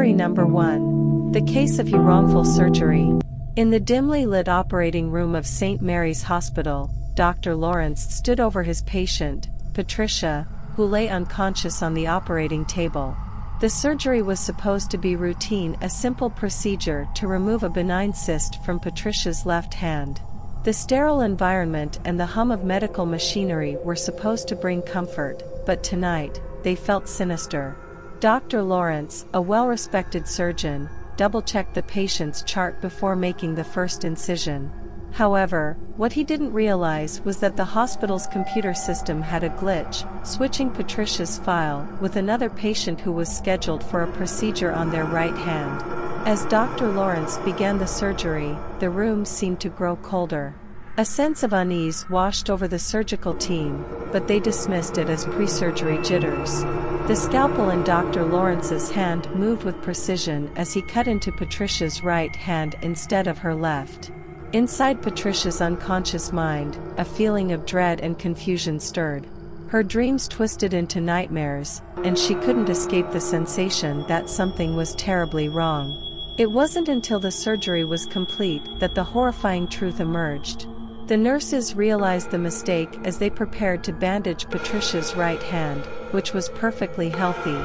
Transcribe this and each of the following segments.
Story number 1. The Case of Wrongful Surgery. In the dimly lit operating room of St. Mary's Hospital, Dr. Lawrence stood over his patient, Patricia, who lay unconscious on the operating table. The surgery was supposed to be routine, a simple procedure to remove a benign cyst from Patricia's left hand. The sterile environment and the hum of medical machinery were supposed to bring comfort, but tonight, they felt sinister. Dr. Lawrence, a well-respected surgeon, double-checked the patient's chart before making the first incision. However, what he didn't realize was that the hospital's computer system had a glitch, switching Patricia's file with another patient who was scheduled for a procedure on their right hand. As Dr. Lawrence began the surgery, the room seemed to grow colder. A sense of unease washed over the surgical team, but they dismissed it as pre-surgery jitters. The scalpel in Dr. Lawrence's hand moved with precision as he cut into Patricia's right hand instead of her left. Inside Patricia's unconscious mind, a feeling of dread and confusion stirred. Her dreams twisted into nightmares, and she couldn't escape the sensation that something was terribly wrong. It wasn't until the surgery was complete that the horrifying truth emerged. The nurses realized the mistake as they prepared to bandage Patricia's right hand, which was perfectly healthy.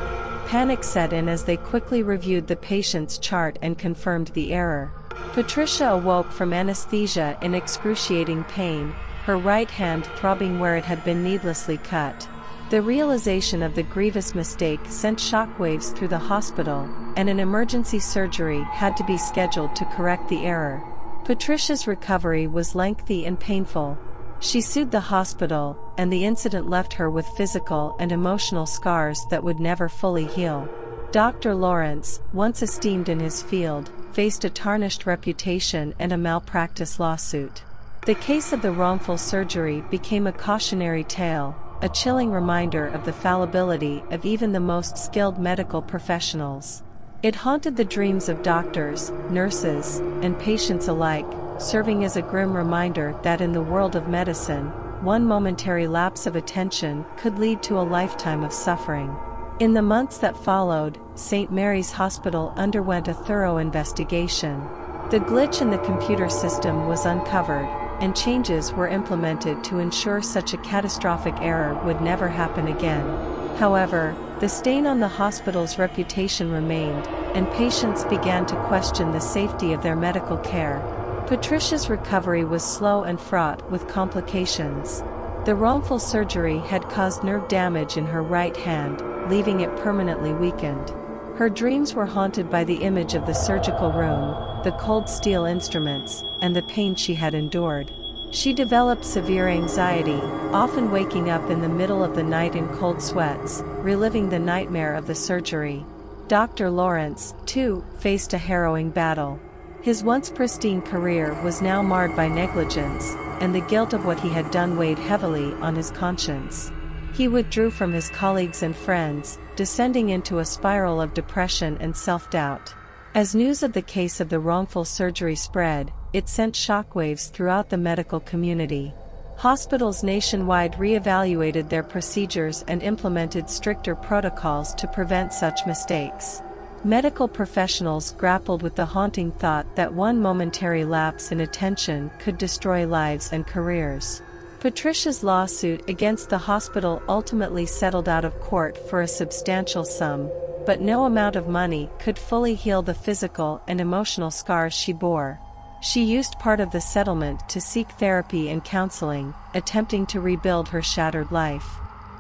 Panic set in as they quickly reviewed the patient's chart and confirmed the error. Patricia awoke from anesthesia in excruciating pain, her right hand throbbing where it had been needlessly cut. The realization of the grievous mistake sent shockwaves through the hospital, and an emergency surgery had to be scheduled to correct the error. Patricia's recovery was lengthy and painful. She sued the hospital, and the incident left her with physical and emotional scars that would never fully heal. Dr. Lawrence, once esteemed in his field, faced a tarnished reputation and a malpractice lawsuit. The case of the wrongful surgery became a cautionary tale, a chilling reminder of the fallibility of even the most skilled medical professionals. It haunted the dreams of doctors, nurses, and patients alike, serving as a grim reminder that in the world of medicine, one momentary lapse of attention could lead to a lifetime of suffering. In the months that followed, St. Mary's Hospital underwent a thorough investigation. The glitch in the computer system was uncovered, and changes were implemented to ensure such a catastrophic error would never happen again. However, the stain on the hospital's reputation remained, and patients began to question the safety of their medical care. Patricia's recovery was slow and fraught with complications. The wrongful surgery had caused nerve damage in her right hand, leaving it permanently weakened. Her dreams were haunted by the image of the surgical room, the cold steel instruments, and the pain she had endured. She developed severe anxiety, often waking up in the middle of the night in cold sweats, reliving the nightmare of the surgery. Dr. Lawrence, too, faced a harrowing battle. His once pristine career was now marred by negligence, and the guilt of what he had done weighed heavily on his conscience. He withdrew from his colleagues and friends, descending into a spiral of depression and self-doubt. As news of the case of the wrongful surgery spread, it sent shockwaves throughout the medical community. Hospitals nationwide re-evaluated their procedures and implemented stricter protocols to prevent such mistakes. Medical professionals grappled with the haunting thought that one momentary lapse in attention could destroy lives and careers. Patricia's lawsuit against the hospital ultimately settled out of court for a substantial sum, but no amount of money could fully heal the physical and emotional scars she bore. She used part of the settlement to seek therapy and counseling, attempting to rebuild her shattered life.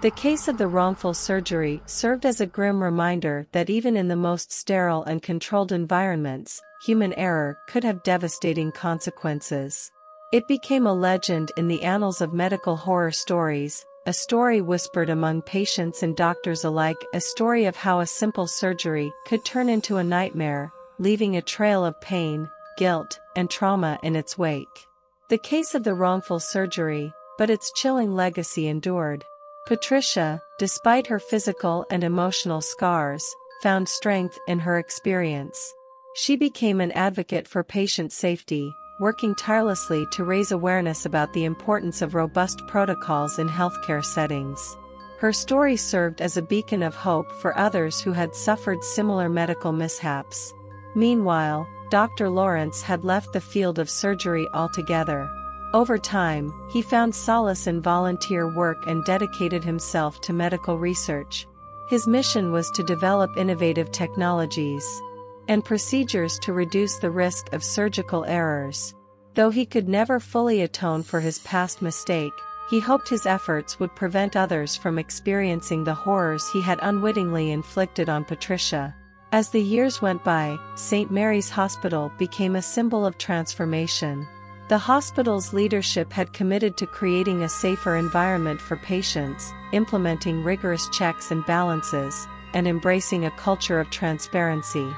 The case of the wrongful surgery served as a grim reminder that even in the most sterile and controlled environments, human error could have devastating consequences. It became a legend in the annals of medical horror stories, a story whispered among patients and doctors alike, a story of how a simple surgery could turn into a nightmare, leaving a trail of pain, guilt, and trauma in its wake. The case of the wrongful surgery, but its chilling legacy endured. Patricia, despite her physical and emotional scars, found strength in her experience. She became an advocate for patient safety, working tirelessly to raise awareness about the importance of robust protocols in healthcare settings. Her story served as a beacon of hope for others who had suffered similar medical mishaps. Meanwhile, Dr. Lawrence had left the field of surgery altogether. Over time, he found solace in volunteer work and dedicated himself to medical research. His mission was to develop innovative technologies and procedures to reduce the risk of surgical errors. Though he could never fully atone for his past mistake, he hoped his efforts would prevent others from experiencing the horrors he had unwittingly inflicted on Patricia. As the years went by, St. Mary's Hospital became a symbol of transformation. The hospital's leadership had committed to creating a safer environment for patients, implementing rigorous checks and balances, and embracing a culture of transparency.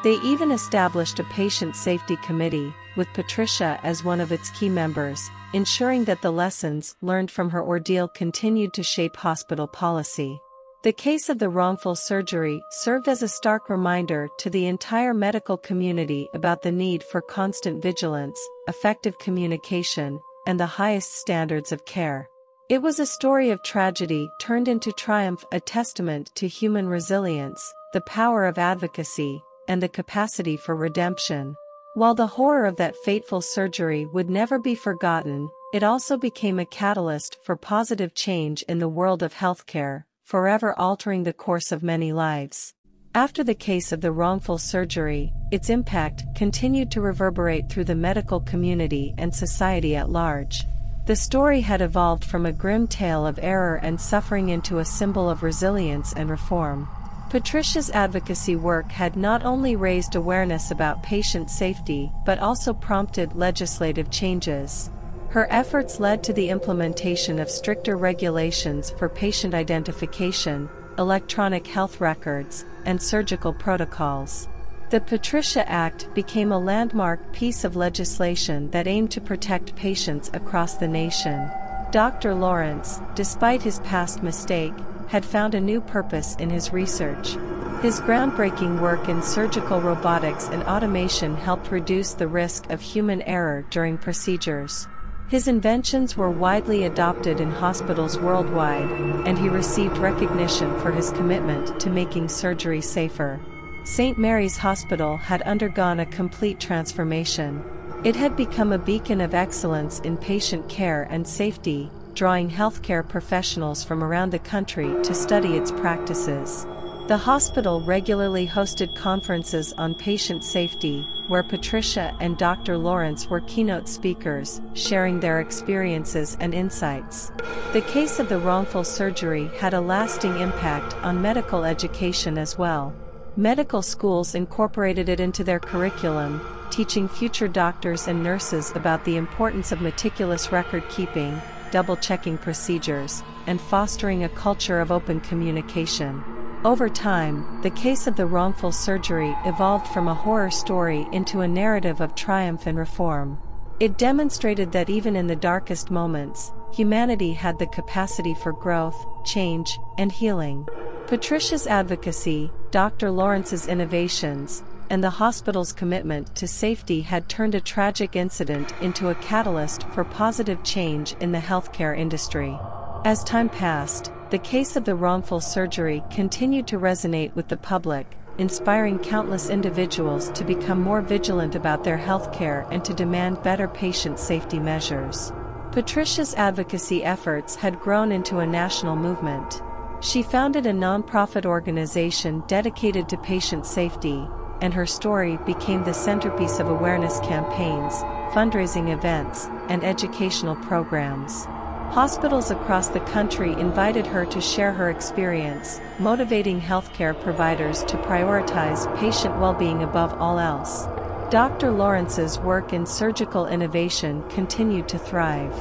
They even established a patient safety committee, with Patricia as one of its key members, ensuring that the lessons learned from her ordeal continued to shape hospital policy. The case of the wrongful surgery served as a stark reminder to the entire medical community about the need for constant vigilance, effective communication, and the highest standards of care. It was a story of tragedy turned into triumph, a testament to human resilience, the power of advocacy, and the capacity for redemption. While the horror of that fateful surgery would never be forgotten, it also became a catalyst for positive change in the world of healthcare, forever altering the course of many lives. After the case of the wrongful surgery, its impact continued to reverberate through the medical community and society at large. The story had evolved from a grim tale of error and suffering into a symbol of resilience and reform. Patricia's advocacy work had not only raised awareness about patient safety but also prompted legislative changes. Her efforts led to the implementation of stricter regulations for patient identification, electronic health records, and surgical protocols. The Patricia Act became a landmark piece of legislation that aimed to protect patients across the nation. Dr. Lawrence, despite his past mistake, had found a new purpose in his research. His groundbreaking work in surgical robotics and automation helped reduce the risk of human error during procedures. His inventions were widely adopted in hospitals worldwide, and he received recognition for his commitment to making surgery safer. St. Mary's Hospital had undergone a complete transformation. It had become a beacon of excellence in patient care and safety, drawing healthcare professionals from around the country to study its practices. The hospital regularly hosted conferences on patient safety, where Patricia and Dr. Lawrence were keynote speakers, sharing their experiences and insights. The case of the wrongful surgery had a lasting impact on medical education as well. Medical schools incorporated it into their curriculum, teaching future doctors and nurses about the importance of meticulous record-keeping, double-checking procedures, and fostering a culture of open communication. Over time, the case of the wrongful surgery evolved from a horror story into a narrative of triumph and reform. It demonstrated that even in the darkest moments, humanity had the capacity for growth, change, and healing. Patricia's advocacy, Dr. Lawrence's innovations, and the hospital's commitment to safety had turned a tragic incident into a catalyst for positive change in the healthcare industry. As time passed, the case of the wrongful surgery continued to resonate with the public, inspiring countless individuals to become more vigilant about their healthcare and to demand better patient safety measures. Patricia's advocacy efforts had grown into a national movement. She founded a nonprofit organization dedicated to patient safety, and her story became the centerpiece of awareness campaigns, fundraising events, and educational programs. Hospitals across the country invited her to share her experience, motivating healthcare providers to prioritize patient well-being above all else. Dr. Lawrence's work in surgical innovation continued to thrive.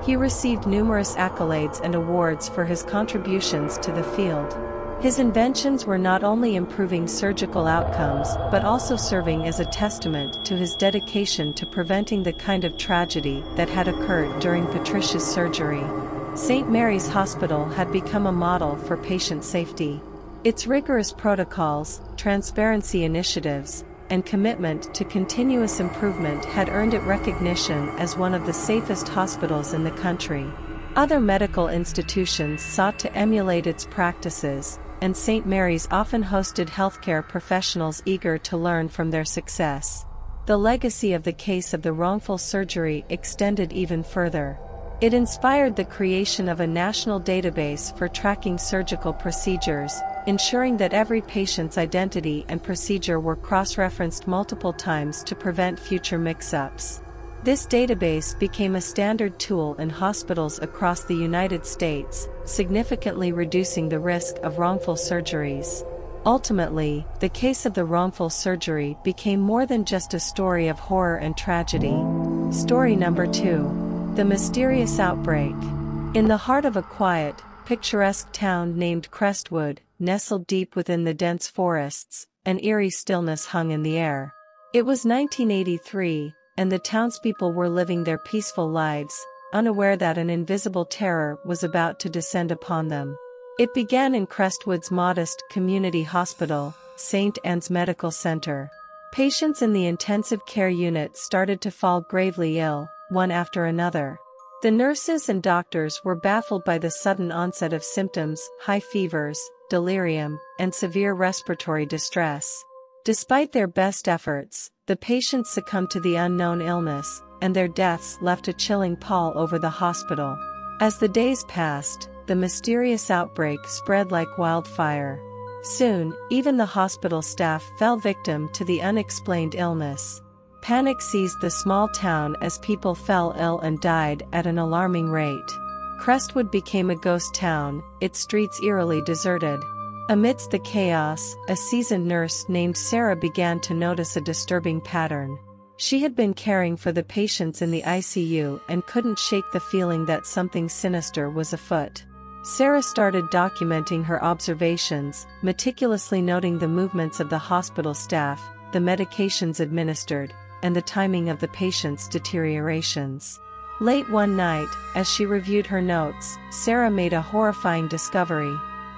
He received numerous accolades and awards for his contributions to the field. His inventions were not only improving surgical outcomes but also serving as a testament to his dedication to preventing the kind of tragedy that had occurred during Patricia's surgery. St. Mary's Hospital had become a model for patient safety. Its rigorous protocols, transparency initiatives, and commitment to continuous improvement had earned it recognition as one of the safest hospitals in the country. Other medical institutions sought to emulate its practices, and St. Mary's often hosted healthcare professionals eager to learn from their success. The legacy of the case of the wrongful surgery extended even further. It inspired the creation of a national database for tracking surgical procedures, ensuring that every patient's identity and procedure were cross-referenced multiple times to prevent future mix-ups. This database became a standard tool in hospitals across the United States, significantly reducing the risk of wrongful surgeries. Ultimately, the case of the wrongful surgery became more than just a story of horror and tragedy. Story number 2. The Mysterious Outbreak. In the heart of a quiet, picturesque town named Crestwood, nestled deep within the dense forests, an eerie stillness hung in the air. It was 1983, and the townspeople were living their peaceful lives, unaware that an invisible terror was about to descend upon them. It began in Crestwood's modest community hospital, St. Anne's Medical Center. Patients in the intensive care unit started to fall gravely ill, one after another. The nurses and doctors were baffled by the sudden onset of symptoms, high fevers, delirium, and severe respiratory distress. Despite their best efforts, the patients succumbed to the unknown illness, and their deaths left a chilling pall over the hospital. As the days passed, the mysterious outbreak spread like wildfire. Soon, even the hospital staff fell victim to the unexplained illness. Panic seized the small town as people fell ill and died at an alarming rate. Crestwood became a ghost town, its streets eerily deserted. Amidst the chaos, a seasoned nurse named Sarah began to notice a disturbing pattern. She had been caring for the patients in the ICU and couldn't shake the feeling that something sinister was afoot. Sarah started documenting her observations, meticulously noting the movements of the hospital staff, the medications administered, and the timing of the patient's deteriorations. Late one night, as she reviewed her notes, Sarah made a horrifying discovery.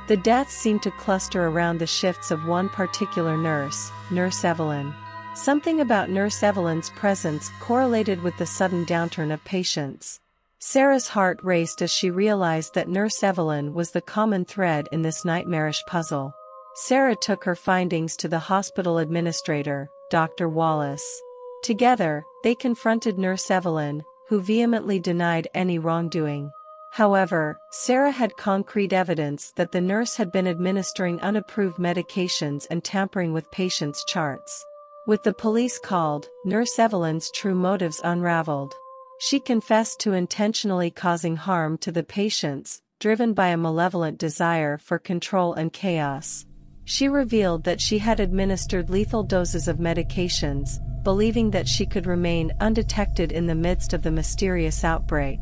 The deaths seemed to cluster around the shifts of one particular nurse, Nurse Evelyn. Something about Nurse Evelyn's presence correlated with the sudden downturn of patients. Sarah's heart raced as she realized that Nurse Evelyn was the common thread in this nightmarish puzzle. Sarah took her findings to the hospital administrator, Dr. Wallace. Together, they confronted Nurse Evelyn, who vehemently denied any wrongdoing. However, Sarah had concrete evidence that the nurse had been administering unapproved medications and tampering with patients' charts. With the police called, Nurse Evelyn's true motives unraveled. She confessed to intentionally causing harm to the patients, driven by a malevolent desire for control and chaos. She revealed that she had administered lethal doses of medications, believing that she could remain undetected in the midst of the mysterious outbreak.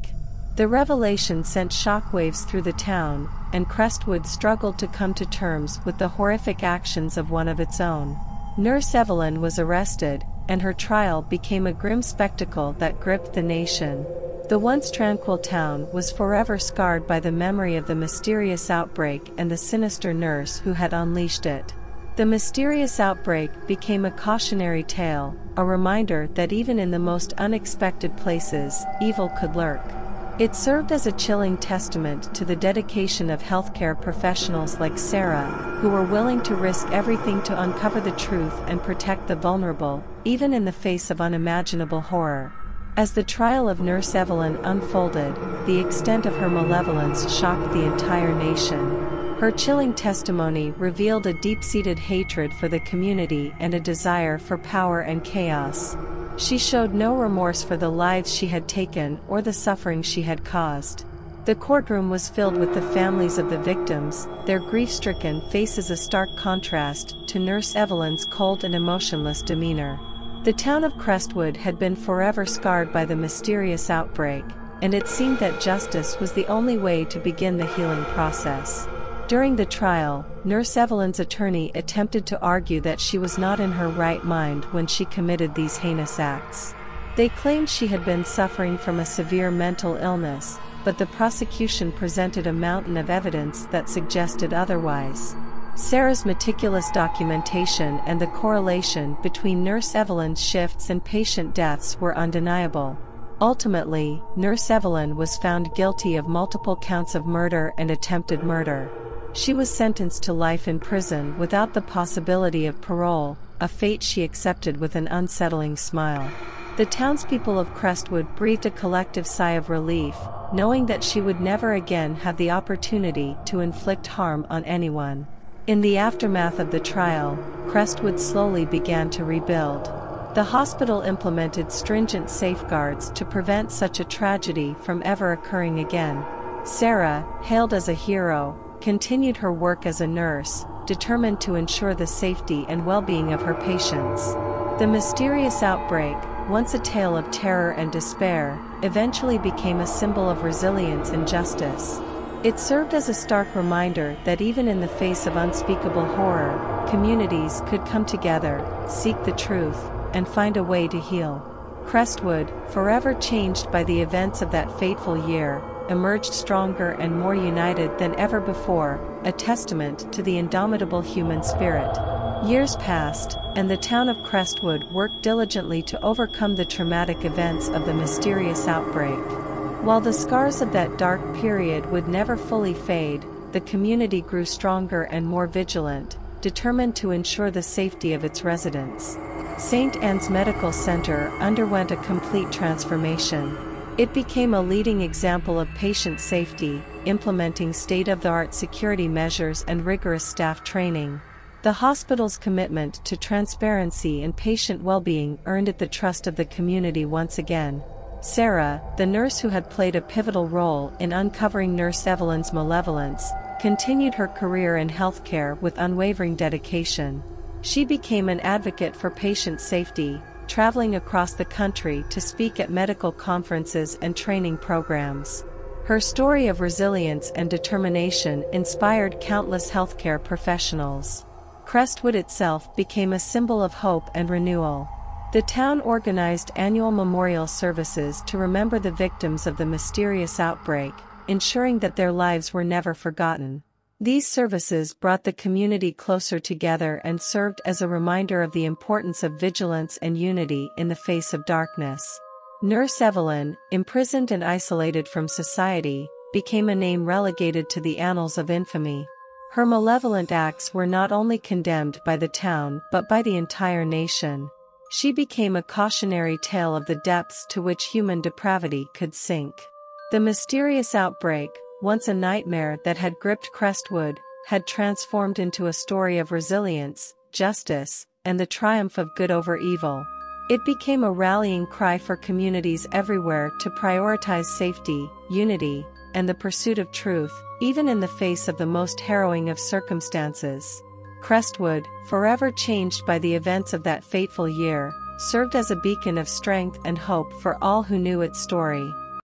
The revelation sent shockwaves through the town, and Crestwood struggled to come to terms with the horrific actions of one of its own. Nurse Evelyn was arrested, and her trial became a grim spectacle that gripped the nation. The once tranquil town was forever scarred by the memory of the mysterious outbreak and the sinister nurse who had unleashed it. The mysterious outbreak became a cautionary tale, a reminder that even in the most unexpected places, evil could lurk. It served as a chilling testament to the dedication of healthcare professionals like Sarah, who were willing to risk everything to uncover the truth and protect the vulnerable, even in the face of unimaginable horror. As the trial of Nurse Evelyn unfolded, the extent of her malevolence shocked the entire nation. Her chilling testimony revealed a deep-seated hatred for the community and a desire for power and chaos. She showed no remorse for the lives she had taken or the suffering she had caused. The courtroom was filled with the families of the victims, their grief-stricken faces a stark contrast to Nurse Evelyn's cold and emotionless demeanor. The town of Crestwood had been forever scarred by the mysterious outbreak, and it seemed that justice was the only way to begin the healing process. During the trial, Nurse Evelyn's attorney attempted to argue that she was not in her right mind when she committed these heinous acts. They claimed she had been suffering from a severe mental illness, but the prosecution presented a mountain of evidence that suggested otherwise. Sarah's meticulous documentation and the correlation between Nurse Evelyn's shifts and patient deaths were undeniable. Ultimately, Nurse Evelyn was found guilty of multiple counts of murder and attempted murder. She was sentenced to life in prison without the possibility of parole, a fate she accepted with an unsettling smile. The townspeople of Crestwood breathed a collective sigh of relief, knowing that she would never again have the opportunity to inflict harm on anyone. In the aftermath of the trial, Crestwood slowly began to rebuild. The hospital implemented stringent safeguards to prevent such a tragedy from ever occurring again. Sarah, hailed as a hero, continued her work as a nurse, determined to ensure the safety and well-being of her patients. The mysterious outbreak, once a tale of terror and despair, eventually became a symbol of resilience and justice. It served as a stark reminder that even in the face of unspeakable horror, communities could come together, seek the truth, and find a way to heal. Crestwood, forever changed by the events of that fateful year, emerged stronger and more united than ever before, a testament to the indomitable human spirit. Years passed, and the town of Crestwood worked diligently to overcome the traumatic events of the mysterious outbreak. While the scars of that dark period would never fully fade, the community grew stronger and more vigilant, determined to ensure the safety of its residents. St. Anne's Medical Center underwent a complete transformation. It became a leading example of patient safety, implementing state-of-the-art security measures and rigorous staff training. The hospital's commitment to transparency and patient well-being earned it the trust of the community once again. Sarah, the nurse who had played a pivotal role in uncovering Nurse Evelyn's malevolence, continued her career in healthcare with unwavering dedication. She became an advocate for patient safety, traveling across the country to speak at medical conferences and training programs. Her story of resilience and determination inspired countless healthcare professionals. Crestwood itself became a symbol of hope and renewal. The town organized annual memorial services to remember the victims of the mysterious outbreak, ensuring that their lives were never forgotten. These services brought the community closer together and served as a reminder of the importance of vigilance and unity in the face of darkness. Nurse Evelyn, imprisoned and isolated from society, became a name relegated to the annals of infamy. Her malevolent acts were not only condemned by the town but by the entire nation. She became a cautionary tale of the depths to which human depravity could sink. The mysterious outbreak, once a nightmare that had gripped Crestwood, had transformed into a story of resilience, justice, and the triumph of good over evil. It became a rallying cry for communities everywhere to prioritize safety, unity, and the pursuit of truth, even in the face of the most harrowing of circumstances. Crestwood, forever changed by the events of that fateful year, served as a beacon of strength and hope for all who knew its story.